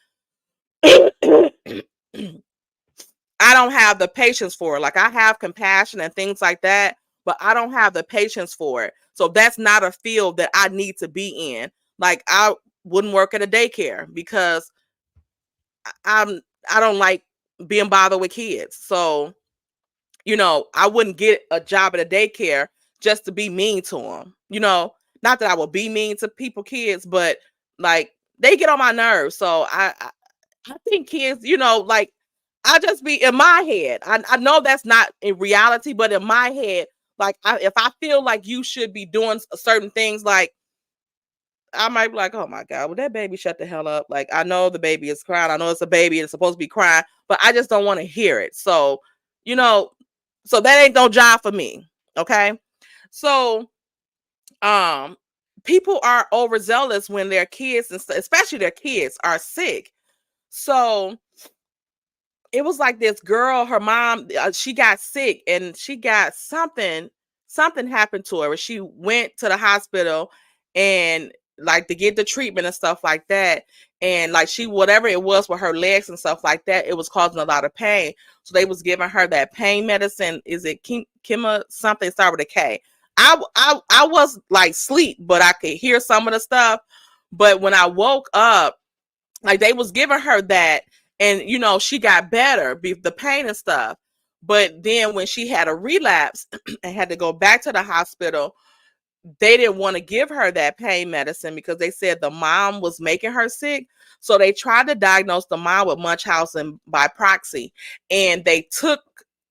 B: I don't have the patience for it. Like, I have compassion and things like that, but I don't have the patience for it. So that's not a field that I need to be in. Like, I wouldn't work at a daycare because I don't like being bothered with kids. So, you know, I wouldn't get a job at a daycare just to be mean to them. You know, not that I will be mean to kids, but like, they get on my nerves. So I think kids, you know, like, I just be in my head. I know that's not in reality, but in my head, like, if I feel like you should be doing certain things, like, I might be like, oh my God, will that baby shut the hell up? Like, I know the baby is crying. I know it's a baby and it's supposed to be crying, but I just don't want to hear it. So, you know, so that ain't no job for me. Okay. So, people are overzealous when their kids, and especially their kids, are sick. So it was like this girl, her mom, she got sick and she got something happened to her. She went to the hospital and like to get the treatment and stuff like that. And like she, whatever it was with her legs and stuff like that, it was causing a lot of pain. So they was giving her that pain medicine. Is it Kima something? Start with a K. I was like sleep, but I could hear some of the stuff. But when I woke up, like they was giving her that, and you know she got better, the pain and stuff. But then when she had a relapse and had to go back to the hospital, they didn't want to give her that pain medicine because they said the mom was making her sick. So they tried to diagnose the mom with Munchausen by proxy, and they took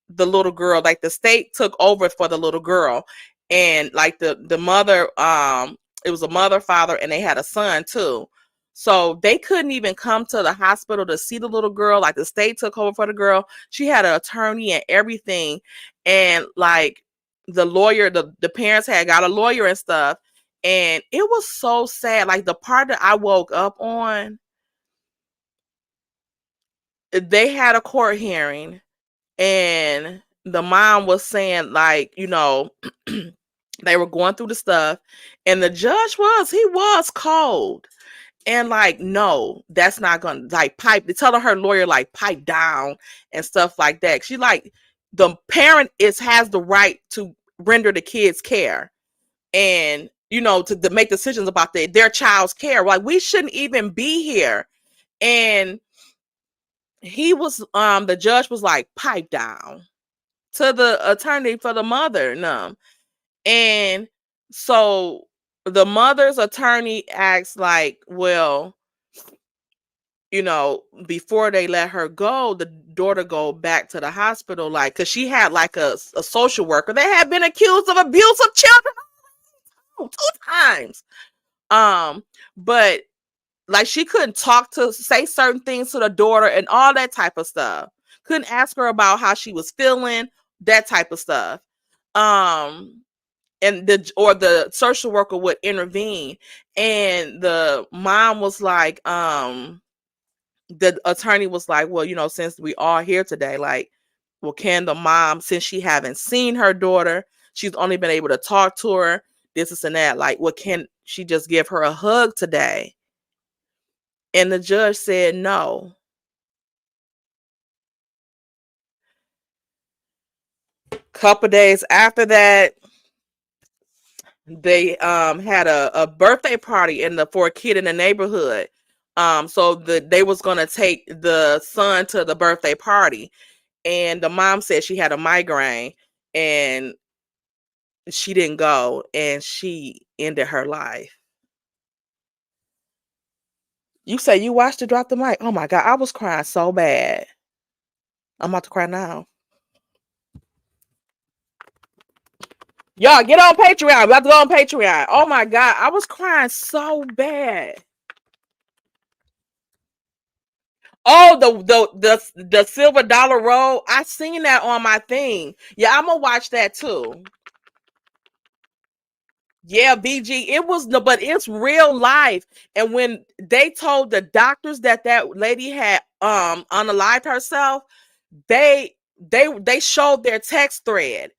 B: the little girl, like the state took over for the little girl, and like the mother, it was a mother, father, and they had a son too. So they couldn't even come to the hospital to see the little girl. Like the state took over for the girl. She had an attorney and everything, and like the lawyer, the parents had got a lawyer and stuff, and it was so sad. Like the part that I woke up on, they had a court hearing and the mom was saying like, you know, they were going through the stuff and the judge was cold and like, no, that's not gonna like pipe, telling her lawyer like pipe down and stuff like that. She like, the parent has the right to render the kids care and you know to make decisions about their child's care. Like we shouldn't even be here. And he was the judge was like pipe down to the attorney for the mother. And so the mother's attorney asked like, well, you know, before they let her go, the daughter go back to the hospital, like, because she had like a social worker that had been accused of abuse of children 2 times. But like she couldn't say certain things to the daughter and all that type of stuff. Couldn't ask her about how she was feeling, that type of stuff. And the social worker would intervene. And the mom was like, the attorney was like, well, you know, since we are here today, like, well, can the mom, since she haven't seen her daughter, she's only been able to talk to her, this and that, like, what, can she just give her a hug today? And the judge said no. Couple days after that, they had a birthday party for a kid in the neighborhood. So they was gonna take the son to the birthday party, and the mom said she had a migraine and she didn't go, and she ended her life. You say you watched it, drop the mic. Oh my God, I was crying so bad. I'm about to cry now. Y'all get on Patreon. I'm about to go on Patreon. Oh my God, I was crying so bad. Oh, the silver dollar roll. I seen that on my thing. Yeah, I'm gonna watch that too. Yeah, BG. It was but it's real life. And when they told the doctors that lady had unalived herself, they showed their text thread.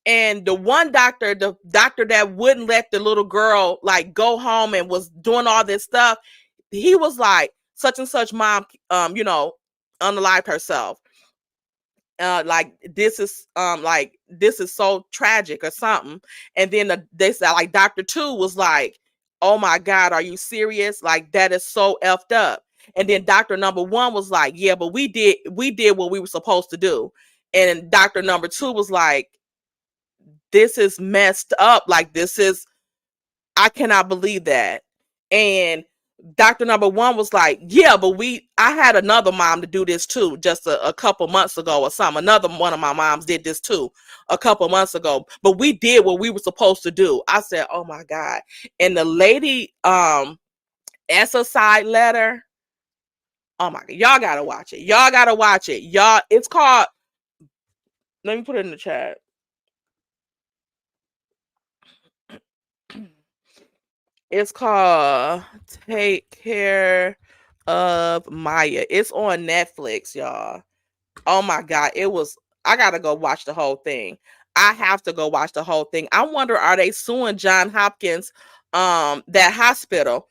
B: And the one doctor, the doctor that wouldn't let the little girl like go home and was doing all this stuff, he was like, such and such mom, you know, unalived herself. Like this is so tragic or something. And then they said like Dr. 2 was like, oh my God, are you serious? Like that is so effed up. And then Dr. number 1 was like, yeah, but we did what we were supposed to do. And Dr. number 2 was like, this is messed up. Like I cannot believe that. And Dr. number 1 was like, yeah, but I had another mom to do this too, just a couple months ago or something. Another one of my moms did this too a couple months ago, but we did what we were supposed to do. I said, oh my God. And the lady, as a side letter, oh my God, y'all gotta watch it. Y'all, it's called, let me put it in the chat. It's called Take Care of Maya. It's on Netflix, y'all. Oh my God. I gotta go watch the whole thing. I have to go watch the whole thing. I wonder, are they suing John Hopkins, that hospital?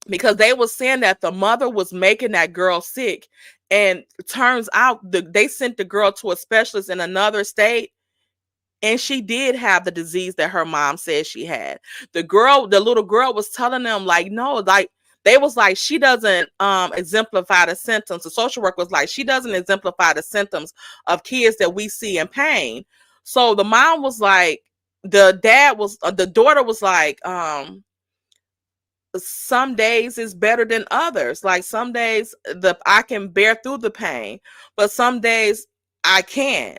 B: Because they were saying that the mother was making that girl sick. And turns out they sent the girl to a specialist in another state. And she did have the disease that her mom said she had. The little girl was telling them, like, no, like, they was like, she doesn't exemplify the symptoms. The social worker was like, she doesn't exemplify the symptoms of kids that we see in pain. So the mom was like, the daughter was like, some days is better than others. Like, some days I can bear through the pain, but some days I can't.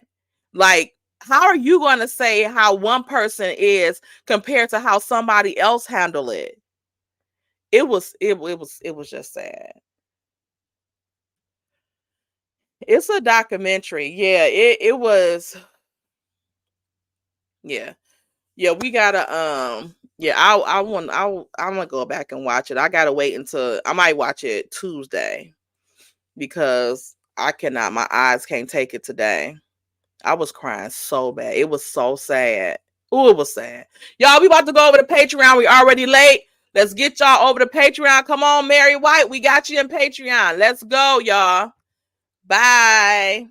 B: Like, how are you going to say how one person is compared to how somebody else handle it? It was just sad. It's a documentary. Yeah, it was. Yeah. Yeah, we gotta yeah, I'm gonna go back and watch it. I gotta wait until I might watch it Tuesday because I cannot, my eyes can't take it today. I was crying so bad. It was so sad. Oh, it was sad. Y'all, we about to go over to Patreon. We already late. Let's get y'all over to Patreon. Come on, Mary White. We got you in Patreon. Let's go, y'all. Bye.